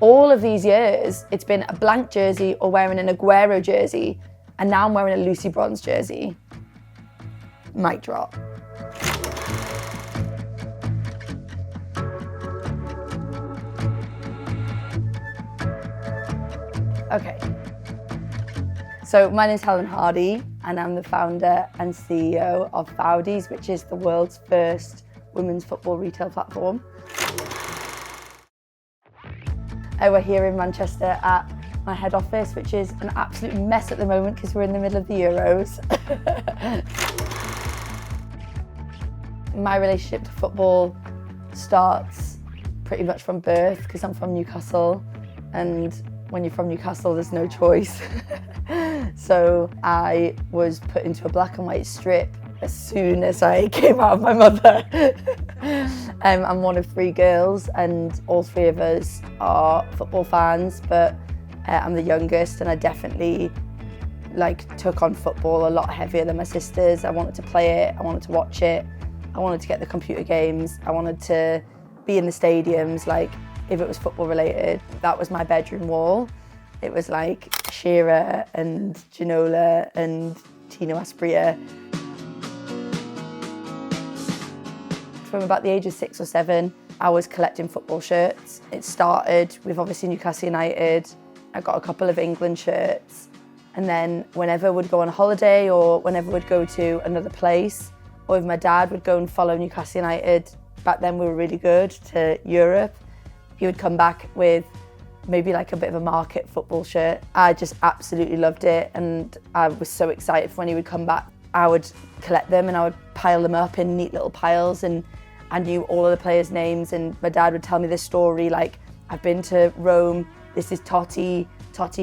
all of these years, it's been a blank jersey or wearing an Aguero jersey, and now I'm wearing a Lucy Bronze jersey. Mic drop. Okay. So my name is Helen Hardy, and I'm the founder and CEO of Foudys, which is the world's first women's football retail platform. We're here in Manchester at my head office, which is an absolute mess at the moment because we're in the middle of the Euros. My relationship to football starts pretty much from birth because I'm from Newcastle, and when you're from Newcastle there's no choice. So I was put into a black and white strip as soon as I came out of my mother. I'm one of 3 girls, and all 3 of us are football fans, but I'm the youngest, and I definitely took on football a lot heavier than my sisters. I wanted to play it, I wanted to watch it, I wanted to get the computer games, I wanted to be in the stadiums, if it was football related. That was my bedroom wall. It was like Shearer and Ginola and Tino Asprilla. From about the age of 6 or 7, I was collecting football shirts. It started with obviously Newcastle United. I got a couple of England shirts, and then whenever we'd go on a holiday or whenever we'd go to another place, or if my dad would go and follow Newcastle United, back then we were really good, to Europe, he would come back with maybe a bit of a market football shirt. I just absolutely loved it, and I was so excited for when he would come back. I would collect them and I would pile them up in neat little piles, and I knew all of the players' names, and my dad would tell me this story, I've been to Rome, this is Totti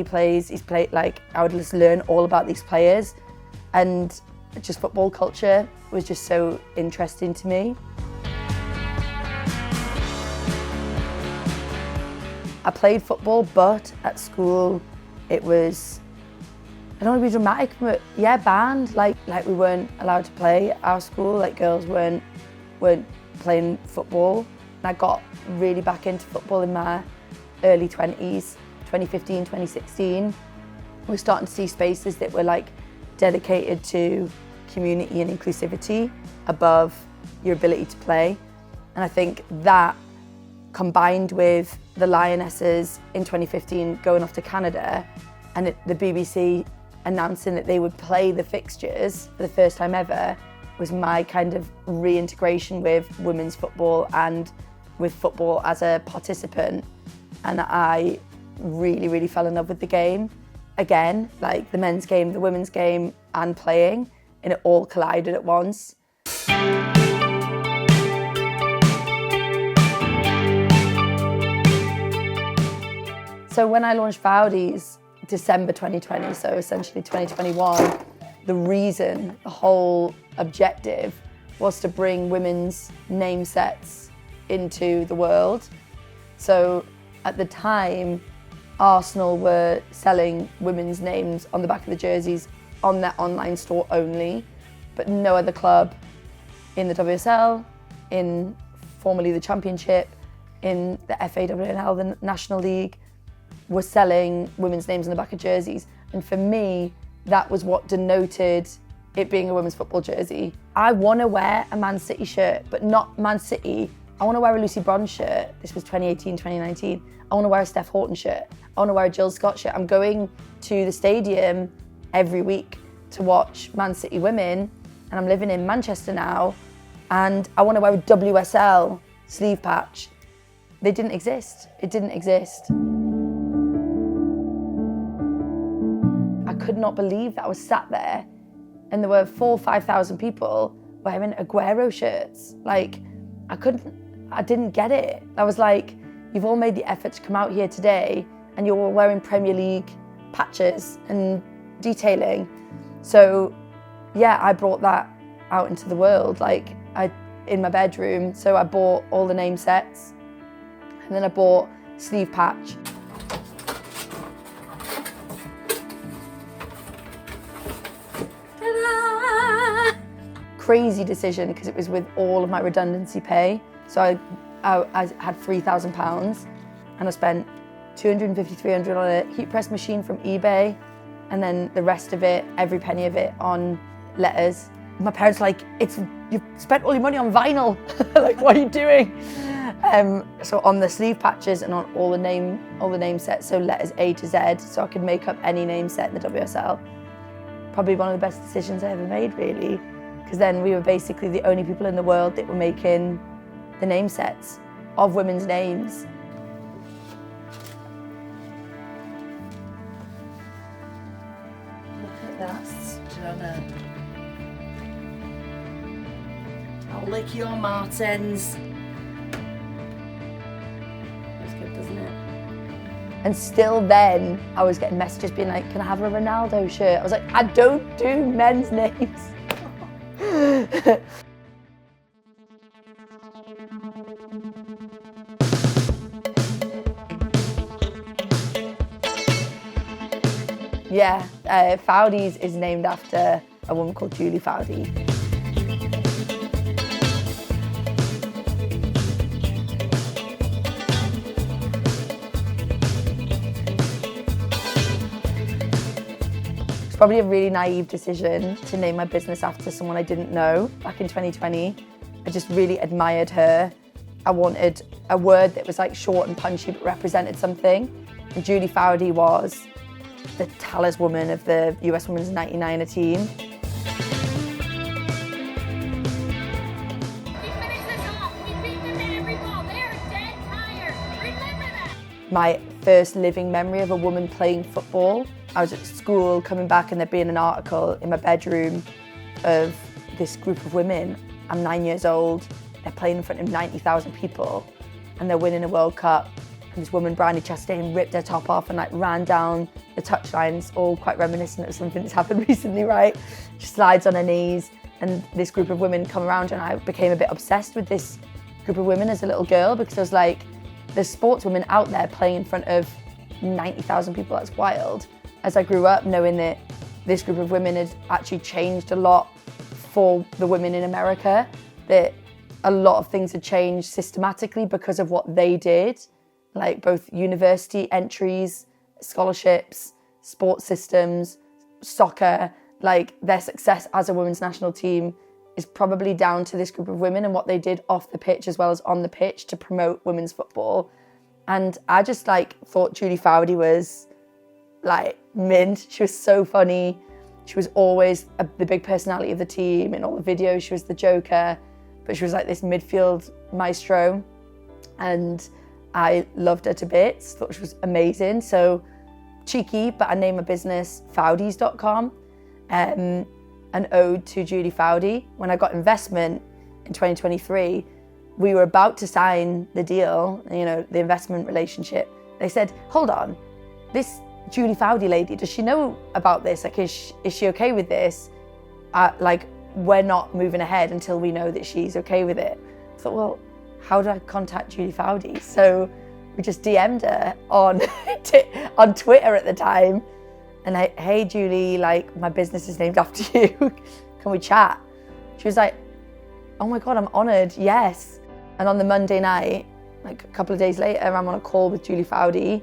plays, he's played, I would just learn all about these players, and just football culture was just so interesting to me. I played football, but at school it was, I don't want to be dramatic, but yeah, banned. We weren't allowed to play at our school. Girls weren't playing football. And I got really back into football in my early 20s, 2015, 2016. We were starting to see spaces that were dedicated to community and inclusivity above your ability to play. And I think that, combined with the Lionesses in 2015 going off to Canada, and the BBC announcing that they would play the fixtures for the first time ever, was my kind of reintegration with women's football and with football as a participant. And I really, really fell in love with the game. Again, the men's game, the women's game, and playing, and it all collided at once. So when I launched Foudys, December 2020, so essentially 2021, the whole objective was to bring women's name sets into the world. So at the time, Arsenal were selling women's names on the back of the jerseys on their online store only, but no other club in the WSL, in formerly the Championship, in the FAWNL, the National League, were selling women's names on the back of jerseys. And for me, that was what denoted it being a women's football jersey. I want to wear a Man City shirt, but not Man City. I want to wear a Lucy Bronze shirt. This was 2018, 2019. I want to wear a Steph Houghton shirt. I want to wear a Jill Scott shirt. I'm going to the stadium every week to watch Man City women, and I'm living in Manchester now, and I want to wear a WSL sleeve patch. They didn't exist. It didn't exist. I could not believe that I was sat there and there were 4,000 or 5,000 people wearing Aguero shirts. I didn't get it. I was like, you've all made the effort to come out here today and you're all wearing Premier League patches and detailing. So yeah, I brought that out into the world, in my bedroom. So I bought all the name sets, and then I bought sleeve patch. Crazy decision, because it was with all of my redundancy pay. So I had £3,000 and I spent 250, 300 on a heat press machine from eBay, and then the rest of it, every penny of it, on letters. My parents were like, you've spent all your money on vinyl. Like, what are you doing? So on the sleeve patches and on all the name sets, so letters A to Z, so I could make up any name set in the WSL. Probably one of the best decisions I ever made, really, because then we were basically the only people in the world that were making the name sets of women's names. Look at that stunner. I'll lick your Martens. That's good, doesn't it? And still then, I was getting messages being like, can I have a Ronaldo shirt? I was like, I don't do men's names. Yeah, Foudys is named after a woman called Julie Foudy. It's probably a really naive decision to name my business after someone I didn't know back in 2020. I just really admired her. I wanted a word that was like short and punchy but represented something. And Julie Foudy was the talisman of the US Women's 99er team. My first living memory of a woman playing football. I was at school coming back and there'd been an article in my bedroom of this group of women. I'm 9 years old, they're playing in front of 90,000 people and they're winning a World Cup. And this woman, Bryony Chastain, ripped her top off and like ran down the touchlines, all quite reminiscent of something that's happened recently, right? She slides on her knees and this group of women come around and I became a bit obsessed with this group of women as a little girl because I was like, there's sportswomen out there playing in front of 90,000 people, that's wild. As I grew up knowing that this group of women had actually changed a lot for the women in America, that a lot of things had changed systematically because of what they did, like both university entries, scholarships, sports systems, soccer, like their success as a women's national team is probably down to this group of women and what they did off the pitch as well as on the pitch to promote women's football. And I just like thought Julie Foudy was like mint. She was so funny. She was always the big personality of the team. In all the videos, she was the joker, but she was like this midfield maestro. And I loved her to bits, thought she was amazing. So cheeky, but I named my business Foudys.com, an ode to Julie Foudy. When I got investment in 2023, we were about to sign the deal, you know, the investment relationship. They said, hold on, this Julie Foudy lady, does she know about this? Like, is she okay with this? Like, we're not moving ahead until we know that she's okay with it. I thought, well, how do I contact Julie Foudy? So we just DM'd her on, on Twitter at the time. And hey, Julie, like, my business is named after you. Can we chat? She was like, oh my God, I'm honored, yes. And on the Monday night, like a couple of days later, I'm on a call with Julie Foudy.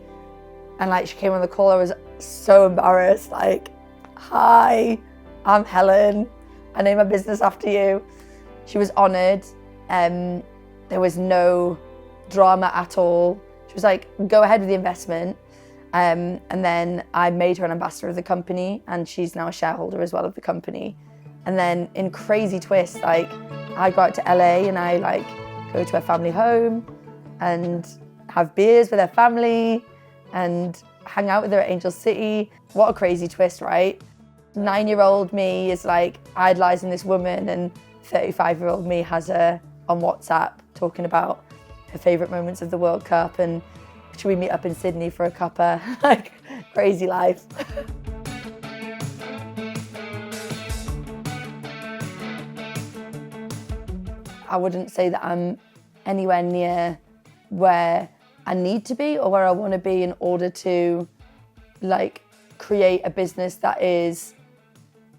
And like, she came on the call, I was so embarrassed. Like, hi, I'm Helen. I named my business after you. She was honored. There was no drama at all. She was like, go ahead with the investment. And then I made her an ambassador of the company and she's now a shareholder as well of the company. And then in crazy twist, like I go out to LA and I like go to her family home and have beers with her family and hang out with her at Angel City. What a crazy twist, right? 9-year-old me is like idolizing this woman and 35-year-old me has her on WhatsApp talking about her favorite moments of the World Cup and should we meet up in Sydney for a cuppa? Like, crazy life. I wouldn't say that I'm anywhere near where I need to be or where I want to be in order to like create a business that is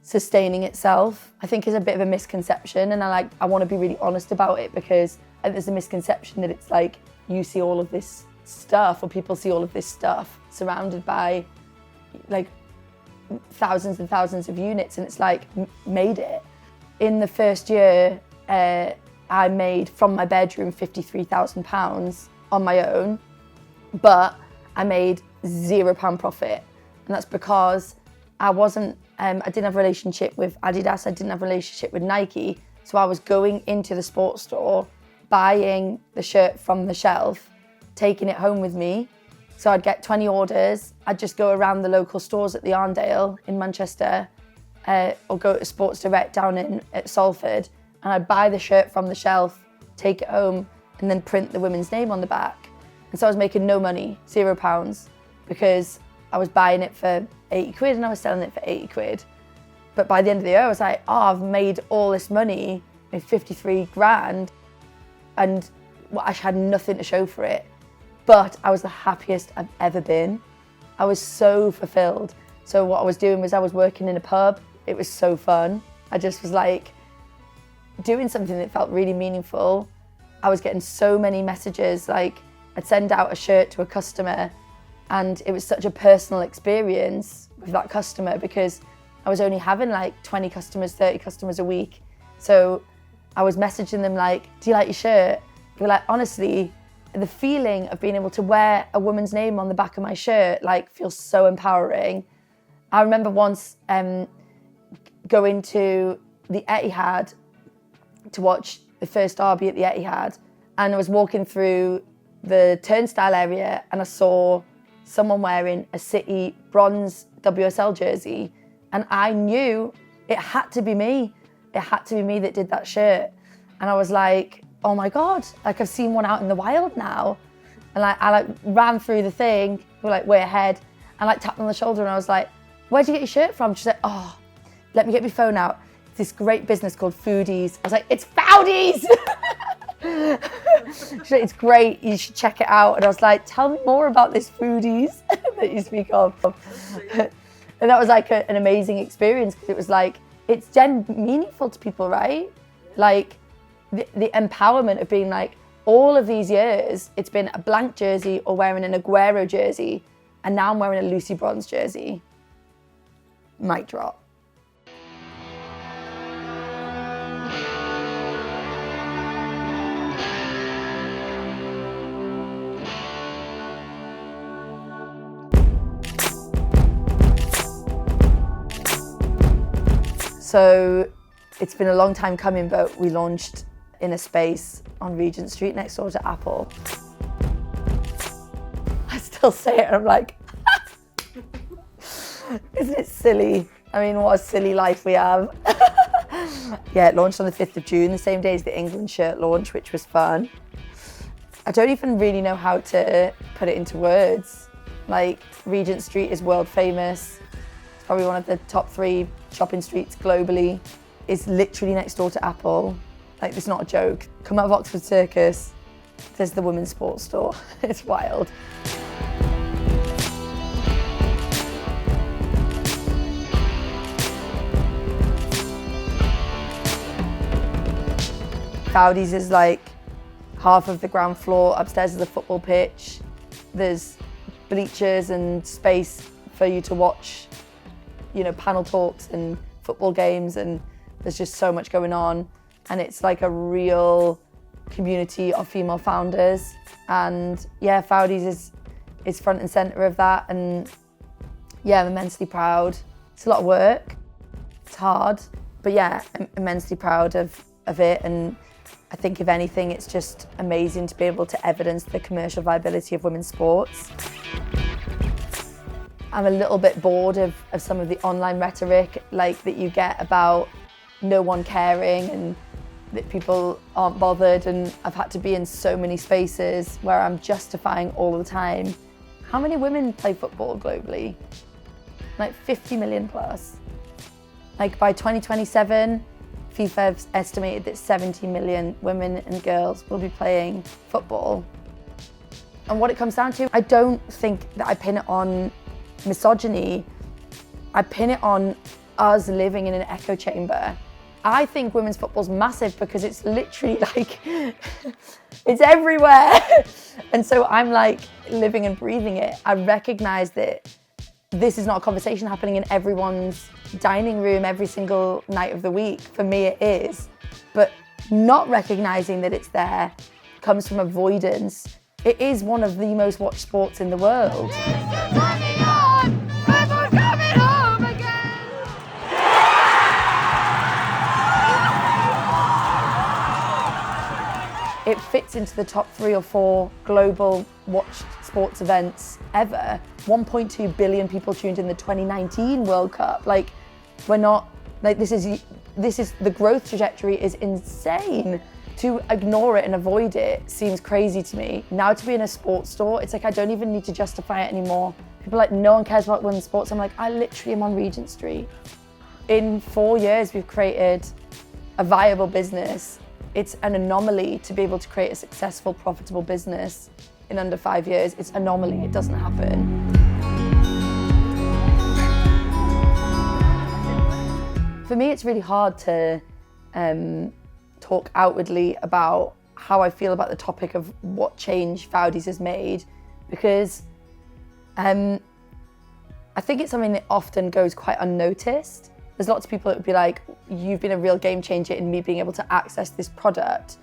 sustaining itself. I think is a bit of a misconception and I want to be really honest about it because I think there's a misconception that it's like you see all of this stuff, or people see all of this stuff surrounded by like thousands and thousands of units, and it's like, made it. In the first year, I made from my bedroom £53,000 on my own, but I made £0 profit. And that's because I didn't have a relationship with Adidas, I didn't have a relationship with Nike. So I was going into the sports store, buying the shirt from the shelf, taking it home with me. So I'd get 20 orders, I'd just go around the local stores at the Arndale in Manchester, or go to Sports Direct down at Salford, and I'd buy the shirt from the shelf, take it home, and then print the women's name on the back. And so I was making no money, £0, because I was buying it for 80 quid and I was selling it for 80 quid. But by the end of the year, I was like, oh, I've made all this money, made 53 grand, and I had nothing to show for it. But I was the happiest I've ever been. I was so fulfilled. So what I was doing was I was working in a pub. It was so fun. I just was like doing something that felt really meaningful. I was getting so many messages, like I'd send out a shirt to a customer and it was such a personal experience with that customer because I was only having like 20 customers, 30 customers a week. So I was messaging them like, do you like your shirt? They were like, honestly, the feeling of being able to wear a woman's name on the back of my shirt like feels so empowering. I remember once going to the Etihad to watch the first derby at the Etihad, and I was walking through the turnstile area and I saw someone wearing a City bronze WSL jersey, and I knew it had to be me. It had to be me that did that shirt. And I was like, oh my God, like I've seen one out in the wild now. And like I ran through the thing, we were like way ahead, and like tapped on the shoulder and I was like, where'd you get your shirt from? She's like, oh, let me get my phone out. It's this great business called Foudys. I was like, it's Foudys! She's like, it's great, you should check it out. And I was like, tell me more about this Foudys that you speak of. And that was like an amazing experience because it was like, it's meaningful to people, right? Like the empowerment of being like, all of these years, it's been a blank jersey or wearing an Aguero jersey, and now I'm wearing a Lucy Bronze jersey. Mic drop. So it's been a long time coming, but we launched in a space on Regent Street next door to Apple. I still say it and I'm like, isn't it silly? I mean, what a silly life we have. Yeah, it launched on the 5th of June, the same day as the England shirt launch, which was fun. I don't even really know how to put it into words. Like, Regent Street is world famous. It's probably one of the top 3 shopping streets globally. It's literally next door to Apple. Like, it's not a joke. Come out of Oxford Circus, there's the women's sports store. It's wild. Foudys is like half of the ground floor. Upstairs is a football pitch. There's bleachers and space for you to watch, you know, panel talks and football games, and there's just so much going on. And it's like a real community of female founders. And yeah, Foudys is front and center of that. And yeah, I'm immensely proud. It's a lot of work, it's hard, but yeah, I'm immensely proud of it. And I think if anything, it's just amazing to be able to evidence the commercial viability of women's sports. I'm a little bit bored of some of the online rhetoric like that you get about no one caring and that people aren't bothered, and I've had to be in so many spaces where I'm justifying all the time. How many women play football globally? Like 50 million plus. Like by 2027, FIFA have estimated that 70 million women and girls will be playing football. And what it comes down to, I don't think that I pin it on misogyny. I pin it on us living in an echo chamber. I think women's football's massive because it's literally like, it's everywhere. And so I'm like, living and breathing it. I recognise that this is not a conversation happening in everyone's dining room every single night of the week. For me, it is. But not recognising that it's there comes from avoidance. It is one of the most watched sports in the world. It fits into the top 3 or 4 global watched sports events ever. 1.2 billion people tuned in the 2019 World Cup. Like, we're not, like, this is, the growth trajectory is insane. To ignore it and avoid it seems crazy to me. Now to be in a sports store, it's like I don't even need to justify it anymore. People are like, no one cares about women's sports. I'm like, I literally am on Regent Street. In 4 years, we've created a viable business. It's an anomaly to be able to create a successful, profitable business in under 5 years. It's an anomaly, it doesn't happen. For me, it's really hard to talk outwardly about how I feel about the topic of what change Foudys has made, because I think it's something that often goes quite unnoticed. There's lots of people that would be like, you've been a real game changer in me being able to access this product.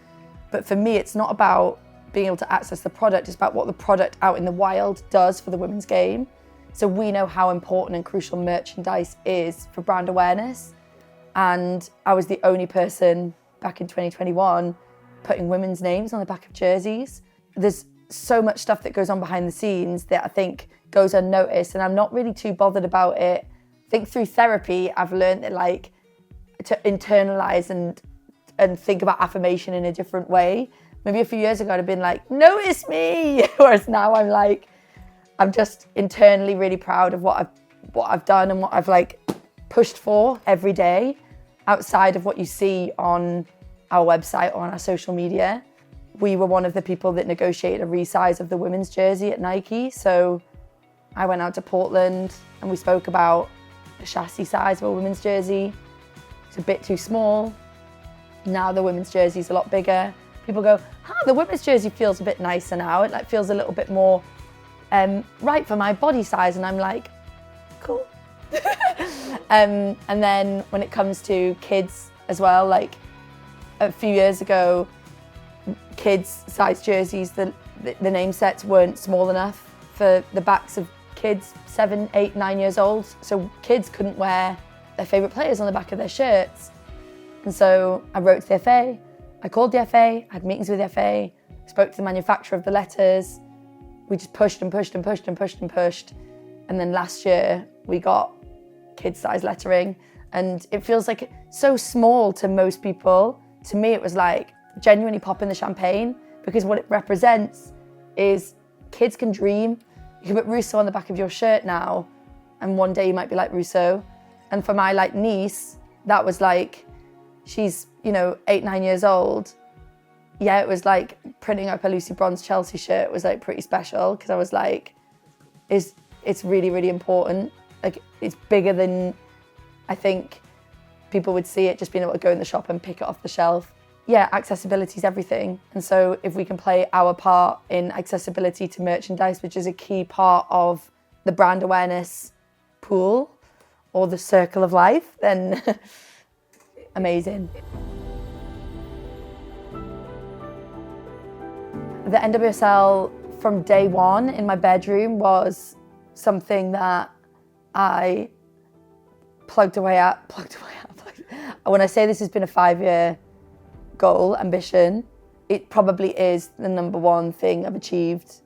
But for me, it's not about being able to access the product, it's about what the product out in the wild does for the women's game. So we know how important and crucial merchandise is for brand awareness. And I was the only person back in 2021 putting women's names on the back of jerseys. There's so much stuff that goes on behind the scenes that I think goes unnoticed, and I'm not really too bothered about it. I think through therapy, I've learned that, like, to internalize and think about affirmation in a different way. Maybe a few years ago, I'd have been like, notice me. Whereas now I'm like, I'm just internally really proud of what I've done and what I've like pushed for every day outside of what you see on our website or on our social media. We were one of the people that negotiated a resize of the women's jersey at Nike. So I went out to Portland and we spoke about the chassis size of a women's jersey. It's a bit too small. Now the women's jersey is a lot bigger. People go, the women's jersey feels a bit nicer now. It like feels a little bit more right for my body size. And I'm like, cool. And then when it comes to kids as well, like a few years ago, kids size jerseys, the name sets weren't small enough for the backs of kids 7, 8, 9 years old. So kids couldn't wear their favourite players on the back of their shirts. And so I wrote to the FA, I called the FA, had meetings with the FA, spoke to the manufacturer of the letters. We just pushed and pushed and pushed and pushed and pushed. And then last year we got kid size lettering, and it feels like so small to most people. To me, it was like genuinely popping the champagne, because what it represents is kids can dream. You can put Rousseau on the back of your shirt now, and one day you might be like Rousseau. And for my like niece, that was like, she's, 8, 9 years old. Yeah, it was like printing up a Lucy Bronze Chelsea shirt was like pretty special, because I was like, it's really, really important. Like, it's bigger than I think people would see it, just being able to go in the shop and pick it off the shelf. Yeah, accessibility is everything. And so if we can play our part in accessibility to merchandise, which is a key part of the brand awareness pool or the circle of life, then amazing. The NWSL from day one in my bedroom was something that I plugged away at. When I say this has been a 5-year goal, ambition, it probably is the number one thing I've achieved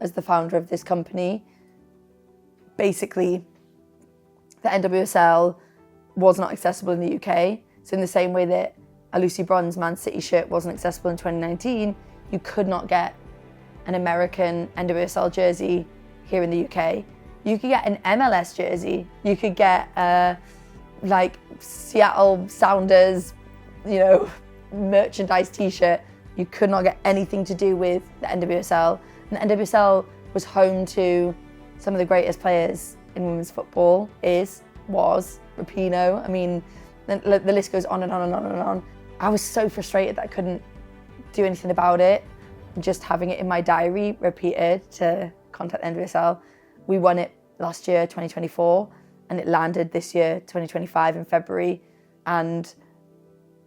as the founder of this company. Basically, the NWSL was not accessible in the UK. So in the same way that a Lucy Bronze Man City shirt wasn't accessible in 2019, you could not get an American NWSL jersey here in the UK. You could get an MLS jersey. You could get like Seattle Sounders, merchandise t-shirt. You could not get anything to do with the NWSL. And the NWSL was home to some of the greatest players in women's football. Was Rapinoe. I mean, the list goes on and on and on and on. I was so frustrated that I couldn't do anything about it. Just having it in my diary repeated to contact the NWSL. We won it last year, 2024, and it landed this year, 2025 in February. And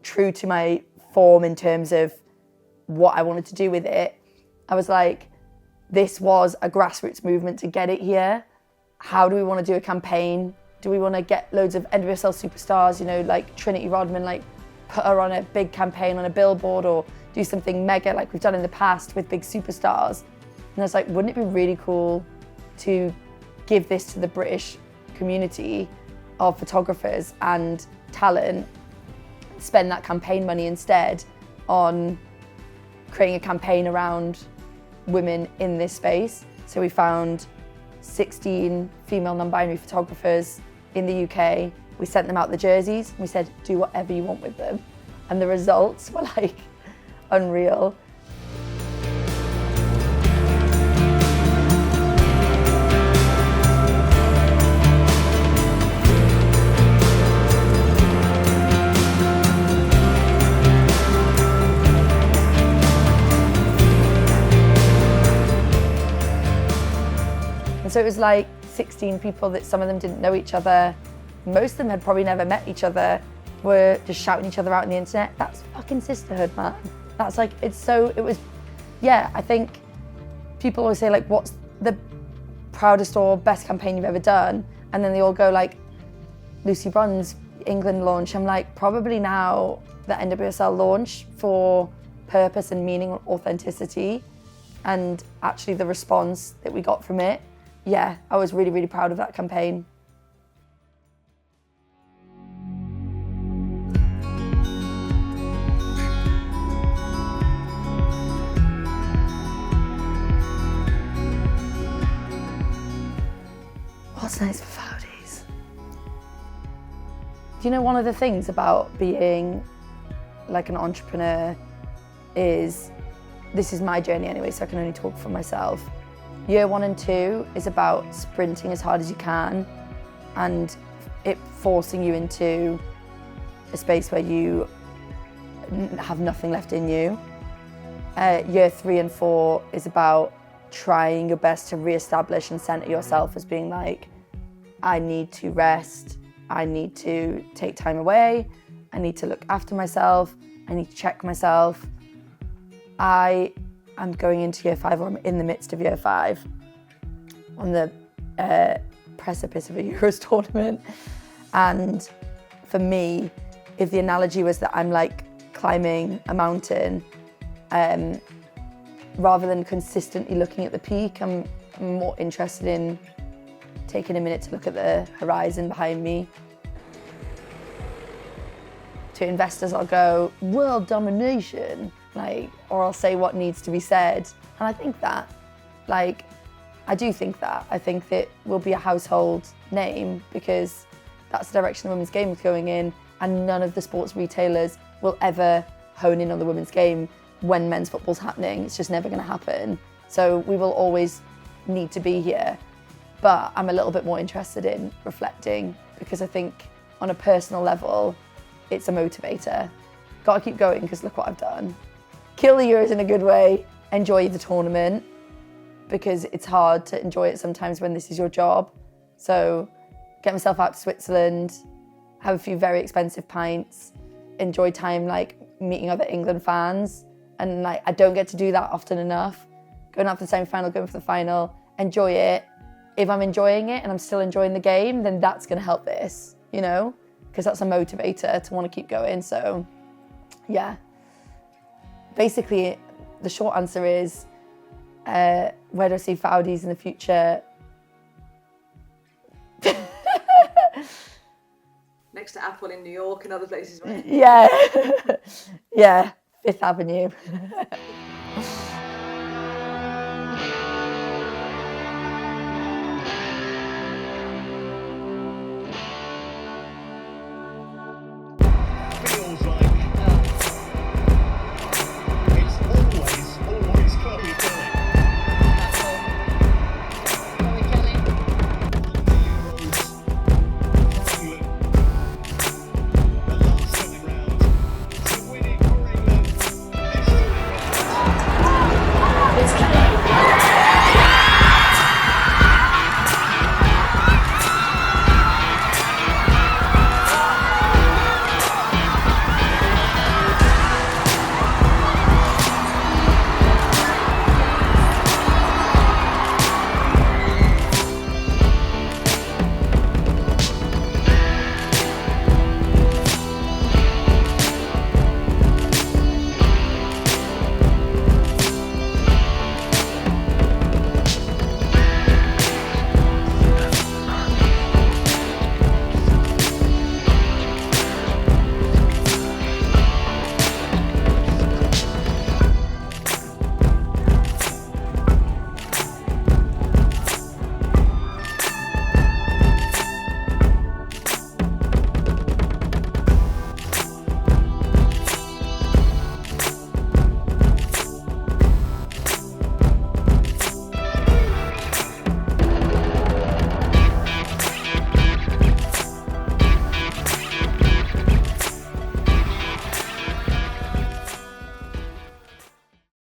true to my form in terms of what I wanted to do with it, I was like, this was a grassroots movement to get it here. How do we want to do a campaign? Do we want to get loads of NWSL superstars, you know, like Trinity Rodman, like put her on a big campaign on a billboard, or do something mega like we've done in the past with big superstars? And I was like, wouldn't it be really cool to give this to the British community of photographers and talent, spend that campaign money instead on creating a campaign around women in this space? So we found 16 female non-binary photographers in the UK. We sent them out the jerseys and we said, do whatever you want with them. And the results were like unreal. And so it was like 16 people that some of them didn't know each other. Most of them had probably never met each other, were just shouting each other out on the internet. That's fucking sisterhood, man. That's like, I think people always say like, what's the proudest or best campaign you've ever done? And then they all go like, Lucy Bronze England launch. I'm like, probably now the NWSL launch for purpose and meaning and authenticity, and actually the response that we got from it. Yeah, I was really, really proud of that campaign. What's nice for Foudys? Do you know, one of the things about being like an entrepreneur is, this is my journey anyway, so I can only talk for myself. Year 1 and 2 is about sprinting as hard as you can and it forcing you into a space where you have nothing left in you. Year 3 and 4 is about trying your best to re-establish and center yourself as being like, I need to rest, I need to take time away, I need to look after myself, I need to check myself. I'm going into year 5, or I'm in the midst of year 5, on the precipice of a Euros tournament. And for me, if the analogy was that I'm like climbing a mountain, rather than consistently looking at the peak, I'm more interested in taking a minute to look at the horizon behind me. To investors, I'll go, world domination. Or I'll say what needs to be said. And I think that, I do think that. I think that we'll be a household name because that's the direction the women's game is going in, and none of the sports retailers will ever hone in on the women's game when men's football's happening. It's just never going to happen. So we will always need to be here. But I'm a little bit more interested in reflecting because I think on a personal level, it's a motivator. Got to keep going because look what I've done. Kill the Euros in a good way, enjoy the tournament, because it's hard to enjoy it sometimes when this is your job. So get myself out to Switzerland, have a few very expensive pints, enjoy time meeting other England fans. And I don't get to do that often enough. Going out for the semi-final, going for the final, enjoy it. If I'm enjoying it and I'm still enjoying the game, then that's gonna help this, you know? Because that's a motivator to want to keep going, so yeah. Basically, the short answer is, where do I see Foudys in the future? Next to Apple in New York and other places, right? Yeah, yeah, 5th Avenue.